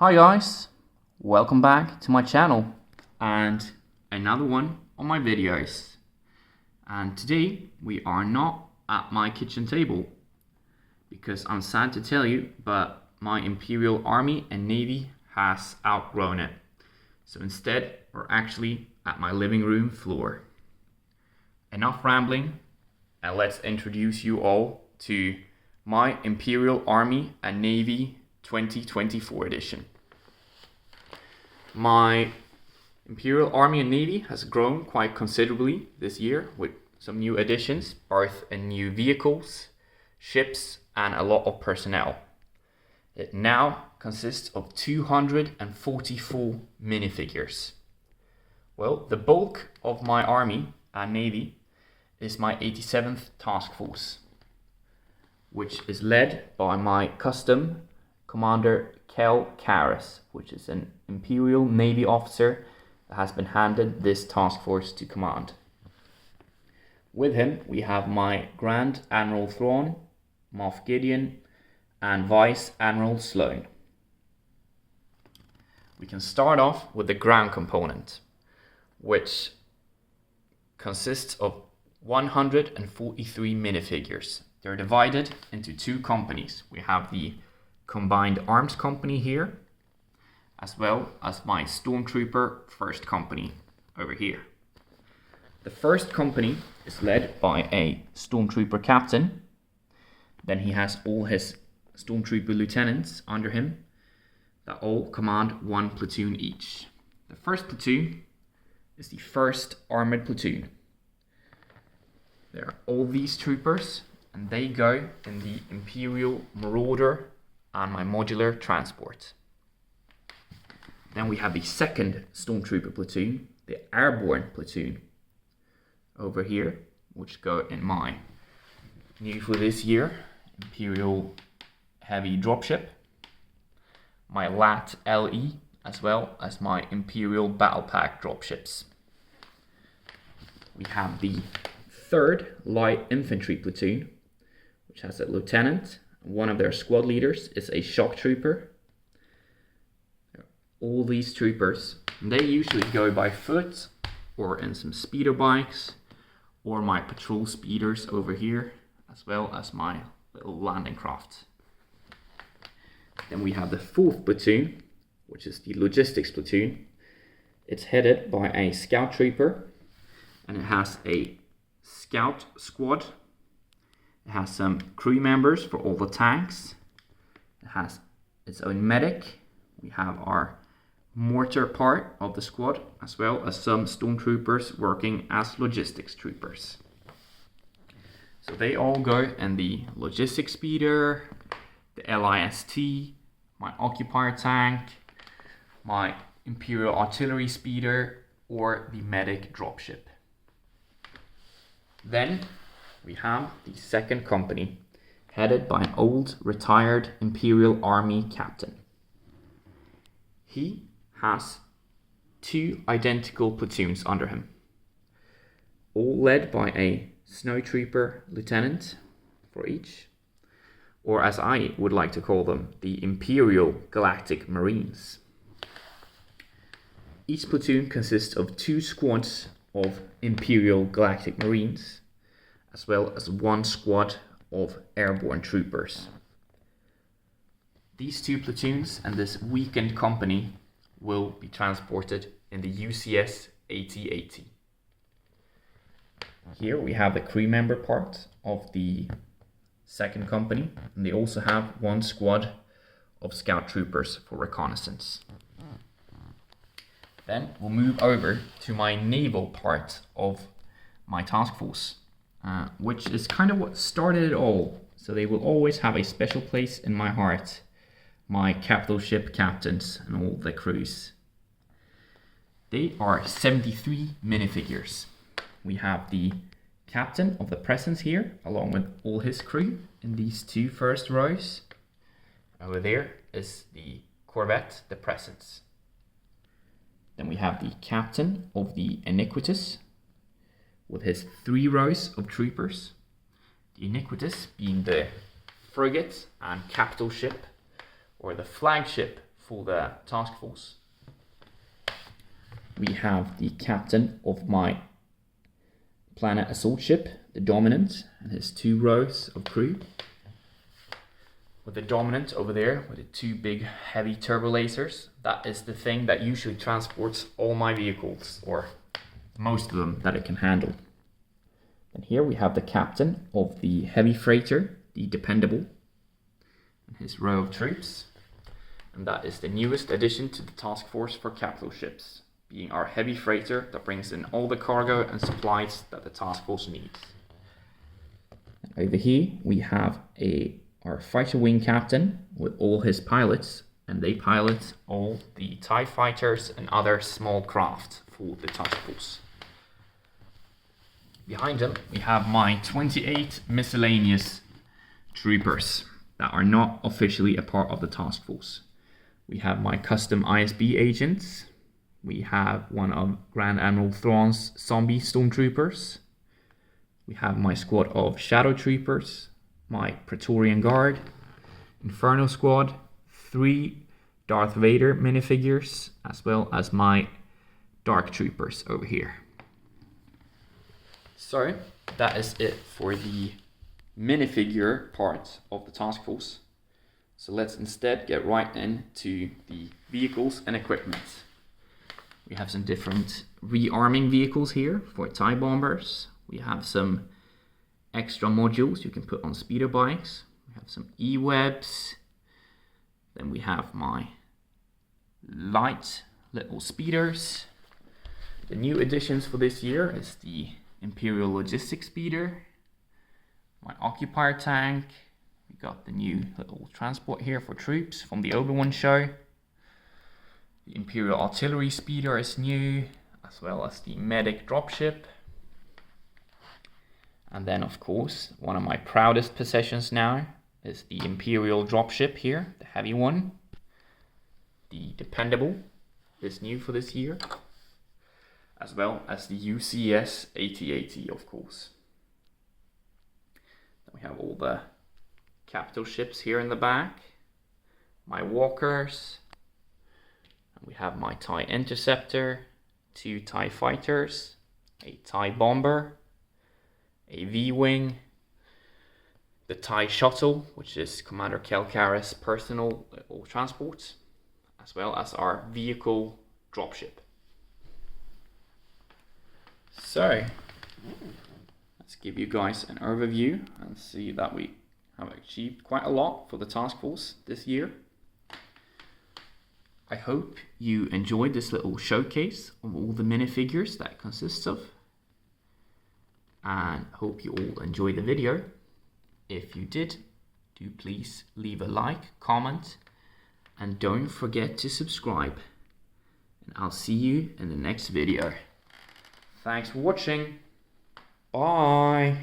Hi guys, welcome back to my channel and another one on my videos. And today we are not at my kitchen table because I'm sad to tell you, but my Imperial Army and Navy has outgrown it. So instead we're actually at my living room floor. Enough rambling, and let's introduce you all to my Imperial Army and Navy 2024 edition. My Imperial Army and Navy has grown quite considerably this year with some new additions, both in new vehicles, ships, and a lot of personnel. It now consists of 244 minifigures. Well, the bulk of my Army and Navy is my 87th Task Force, which is led by my custom Commander Kel Karras, which is an Imperial Navy officer that has been handed this task force to command. With him, we have my Grand Admiral Thrawn, Moff Gideon, and Vice Admiral Sloane. We can start off with the ground component, which consists of 143 minifigures. They're divided into two companies. We have the Combined Arms Company here, as well as my Stormtrooper First Company over here. The first company is led by a Stormtrooper Captain. Then he has all his Stormtrooper Lieutenants under him that all command one platoon each. The first platoon is the 1st Armored Platoon. There are all these troopers, and they go in the Imperial Marauder and my modular transport. Then we have the 2nd Stormtrooper Platoon, the Airborne Platoon, over here, which go in my new for this year Imperial Heavy Dropship, my LAT LE, as well as my Imperial Battle Pack dropships. We have the 3rd Light Infantry Platoon, which has a lieutenant. One of their squad leaders is a shock trooper. All these troopers, they usually go by foot or in some speeder bikes, or my patrol speeders over here, as well as my little landing craft. Then we have the 4th platoon, which is the logistics platoon. It's headed by a scout trooper, and it has a scout squad. It has some crew members for all the tanks. It has its own medic. We have our mortar part of the squad, as well as some stormtroopers working as logistics troopers. So they all go in the logistics speeder, the LIST, my occupier tank, my Imperial artillery speeder, or the medic dropship. Then we have the 2nd company, headed by an old retired Imperial Army captain. He has 2 identical platoons under him, all led by a snow trooper lieutenant for each, or as I would like to call them, the Imperial Galactic Marines. Each platoon consists of 2 squads of Imperial Galactic Marines, as well as 1 squad of airborne troopers. These 2 platoons and this weakened company will be transported in the UCS AT-80. Here we have the crew member part of the 2nd company, and they also have 1 squad of scout troopers for reconnaissance. Then we'll move over to my naval part of my task force, which is kind of what started it all. So they will always have a special place in my heart, my capital ship captains and all the crews. They are 73 minifigures. We have the captain of the Presence here, along with all his crew in these 2 first rows. Over there is the corvette, the Presence. Then we have the captain of the Iniquitous, with his 3 rows of troopers. The Iniquitous being the frigate and capital ship, or the flagship for the task force. We have the captain of my planet assault ship, the Dominant, and his 2 rows of crew. With the Dominant over there with the 2 big heavy turbo lasers, that is the thing that usually transports all my vehicles, or most of them that it can handle. And here we have the captain of the heavy freighter, the Dependable, and his row of troops. And that is the newest addition to the task force for capital ships, being our heavy freighter that brings in all the cargo and supplies that the task force needs. And over here we have our fighter wing captain with all his pilots, and they pilot all the TIE fighters and other small craft for the task force. Behind them we have my 28 miscellaneous troopers that are not officially a part of the task force. We have my custom ISB agents. We have one of Grand Admiral Thrawn's zombie stormtroopers. We have my squad of shadow troopers, my Praetorian Guard, Inferno Squad, 3 Darth Vader minifigures, as well as my Dark Troopers over here. So that is it for the minifigure part of the task force. So let's instead get right into the vehicles and equipment. We have some different rearming vehicles here for TIE bombers. We have some extra modules you can put on speeder bikes. We have some E-webs. Then we have my light little speeders. The new additions for this year is the Imperial logistics speeder, my occupier tank. We got the new little transport here for troops from the Obi-Wan show. The Imperial artillery speeder is new, as well as the medic dropship. And then of course, one of my proudest possessions now is the Imperial dropship here, the heavy one. The Dependable is new for this year, as well as the UCS 8080, of course. Then we have all the capital ships here in the back, my walkers, and we have my TIE Interceptor, 2 TIE fighters, a TIE bomber, a V-wing, the TIE shuttle, which is Commander Kelkaris' personal transport, as well as our vehicle dropship. So let's give you guys an overview and see that we have achieved quite a lot for the task force this year. I hope you enjoyed this little showcase of all the minifigures that it consists of, and hope you all enjoyed the video. If you did, do please leave a like, comment, and don't forget to subscribe. And I'll see you in the next video. Thanks for watching. Bye.